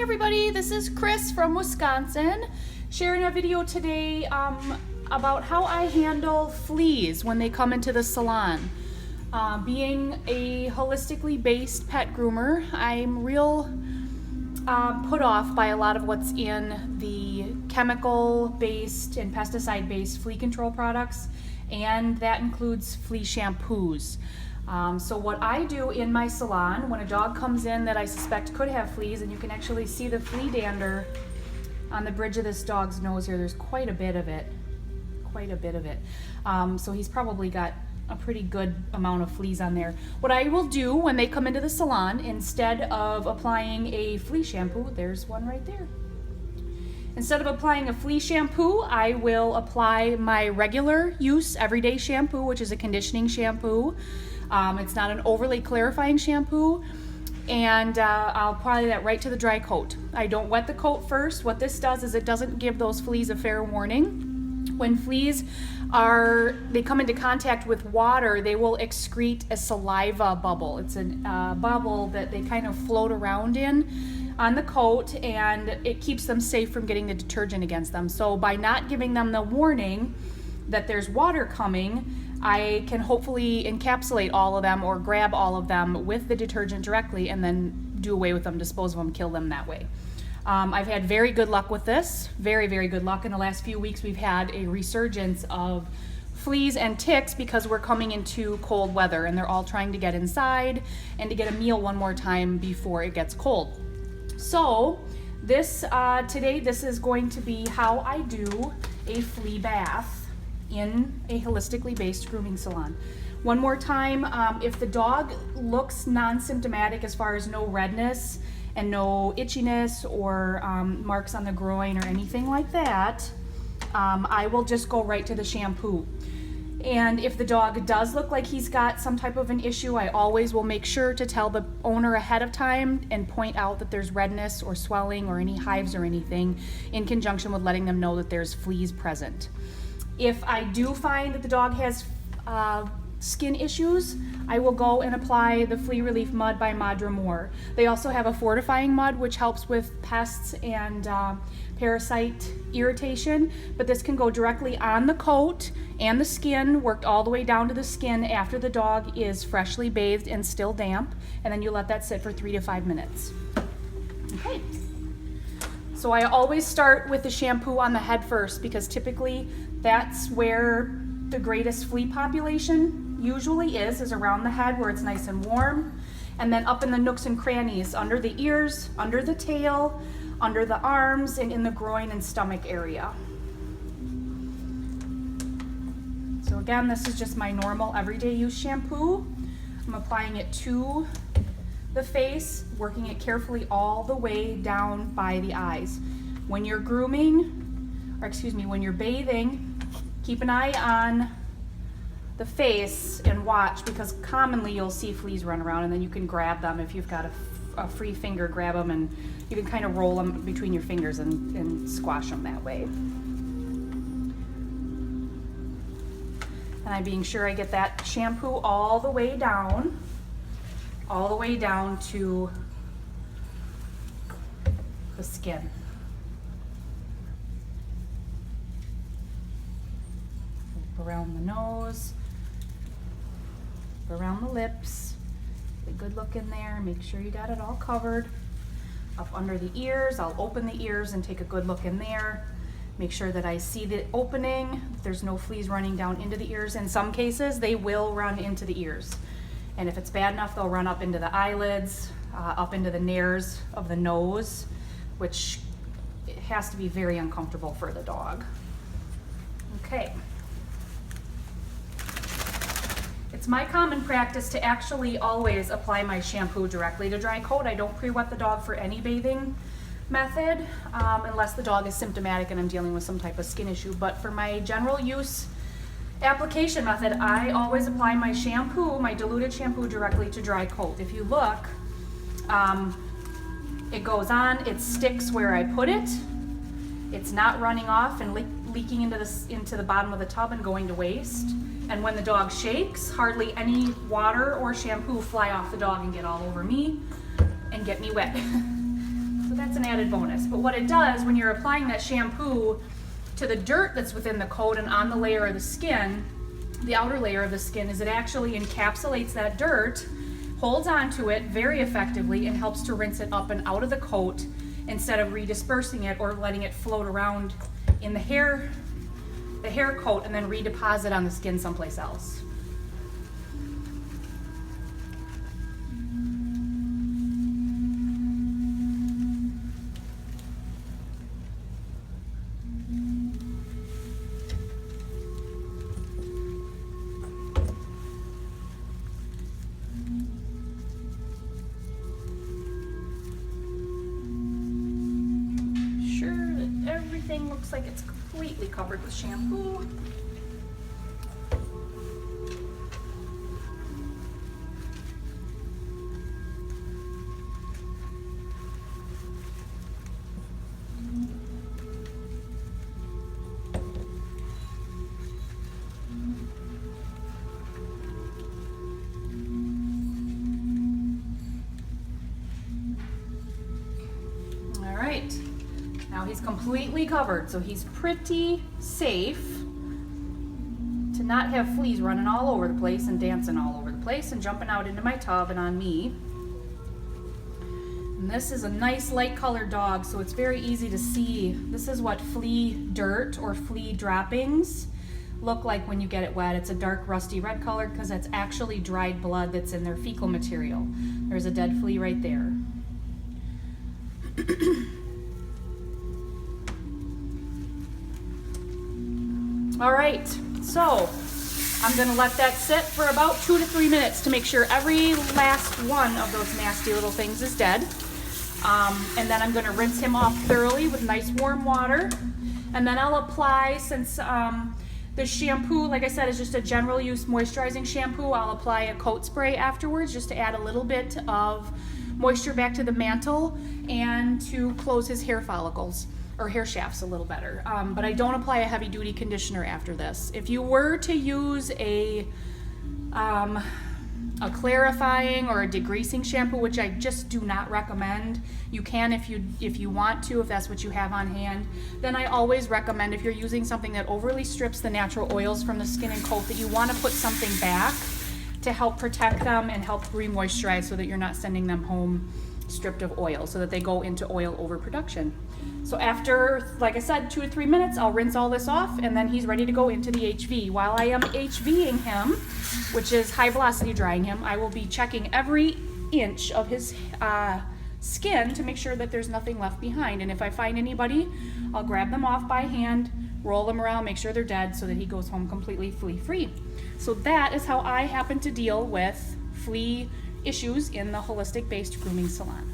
everybody, this is Chris from Wisconsin, sharing a video today about how I handle fleas when they come into the salon. Being a holistically based pet groomer, I'm real put off by a lot of what's in the chemical-based and pesticide-based flea control products, and that includes flea shampoos. So what I do in my salon when a dog comes in that I suspect could have fleas, and you can actually see the flea dander on the bridge of this dog's nose here, there's quite a bit of it, so he's probably got a pretty good amount of fleas on there. What I will do when they come into the salon, instead of applying a flea shampoo, there's one right there. Instead of applying a flea shampoo, I will apply my regular use everyday shampoo, which is a conditioning shampoo. It's not an overly clarifying shampoo, and I'll apply that right to the dry coat. I don't wet the coat first. What this does is it doesn't give those fleas a fair warning. When fleas they come into contact with water, they will excrete a saliva bubble. It's a bubble that they kind of float around in on the coat, and it keeps them safe from getting the detergent against them. So by not giving them the warning that there's water coming, I can hopefully encapsulate all of them or grab all of them with the detergent directly and then do away with them, dispose of them, kill them that way. I've had very good luck with this, very, very good luck. In the last few weeks, we've had a resurgence of fleas and ticks because we're coming into cold weather and they're all trying to get inside and to get a meal one more time before it gets cold. So today this is going to be how I do a flea bath in a holistically based grooming salon. One more time, if the dog looks non-symptomatic as far as no redness and no itchiness or marks on the groin or anything like that, I will just go right to the shampoo. And if the dog does look like he's got some type of an issue, I always will make sure to tell the owner ahead of time and point out that there's redness or swelling or any hives or anything, in conjunction with letting them know that there's fleas present. If I do find that the dog has skin issues, I will go and apply the Flea Relief Mud by Madra Moore. They also have a fortifying mud which helps with pests and parasite irritation, but this can go directly on the coat and the skin, worked all the way down to the skin after the dog is freshly bathed and still damp, and then you let that sit for 3 to 5 minutes. Okay. So I always start with the shampoo on the head first because typically that's where the greatest flea population usually is around the head where it's nice and warm, and then up in the nooks and crannies, under the ears, under the tail, under the arms, and in the groin and stomach area. So again, this is just my normal everyday use shampoo. I'm applying it to the face, working it carefully all the way down by the eyes. When you're when you're bathing, keep an eye on the face and watch, because commonly you'll see fleas run around, and then you can grab them. If you've got a free finger, grab them, and you can kind of roll them between your fingers and squash them that way. And I'm being sure I get that shampoo all the way down to the skin. Around the nose, around the lips, get a good look in there, make sure you got it all covered. Up under the ears, I'll open the ears and take a good look in there. Make sure that I see the opening, there's no fleas running down into the ears. In some cases, they will run into the ears. And if it's bad enough, they'll run up into the eyelids, up into the nares of the nose, which has to be very uncomfortable for the dog. Okay. It's my common practice to actually always apply my shampoo directly to dry coat. I don't pre-wet the dog for any bathing method, unless the dog is symptomatic and I'm dealing with some type of skin issue. But for my general use application method, I always apply my shampoo, my diluted shampoo, directly to dry coat. If you look, it goes on, it sticks where I put it. It's not running off and leaking into the bottom of the tub and going to waste. And when the dog shakes, hardly any water or shampoo fly off the dog and get all over me and get me wet. So that's an added bonus. But what it does when you're applying that shampoo to the dirt that's within the coat and on the layer of the skin, the outer layer of the skin, is it actually encapsulates that dirt, holds onto it very effectively, and helps to rinse it up and out of the coat instead of redispersing it or letting it float around in the hair coat and then redeposit on the skin someplace else. Everything looks like it's completely covered with shampoo. All right. Now he's completely covered, so he's pretty safe to not have fleas running all over the place and dancing all over the place and jumping out into my tub and on me. And this is a nice light colored dog, so it's very easy to see. This is what flea dirt or flea droppings look like when you get it wet. It's a dark rusty red colored because that's actually dried blood that's in their fecal material. There's a dead flea right there. All right, so I'm gonna let that sit for about 2 to 3 minutes to make sure every last one of those nasty little things is dead. And then I'm gonna rinse him off thoroughly with nice warm water. And then I'll apply, since the shampoo, like I said, is just a general use moisturizing shampoo, I'll apply a coat spray afterwards just to add a little bit of moisture back to the mantle and to close his hair follicles or hair shafts a little better. But I don't apply a heavy duty conditioner after this. If you were to use a clarifying or a degreasing shampoo, which I just do not recommend, you can if you want to, if that's what you have on hand, then I always recommend, if you're using something that overly strips the natural oils from the skin and coat, that you want to put something back to help protect them and help re-moisturize so that you're not sending them home stripped of oil, so that they go into oil overproduction. So after, like I said, 2 to 3 minutes, I'll rinse all this off, and then he's ready to go into the HV. While I am HVing him, which is high velocity drying him, I will be checking every inch of his skin to make sure that there's nothing left behind. And if I find anybody, I'll grab them off by hand, roll them around, make sure they're dead, so that he goes home completely flea-free. So that is how I happen to deal with flea issues in the holistic-based grooming salon.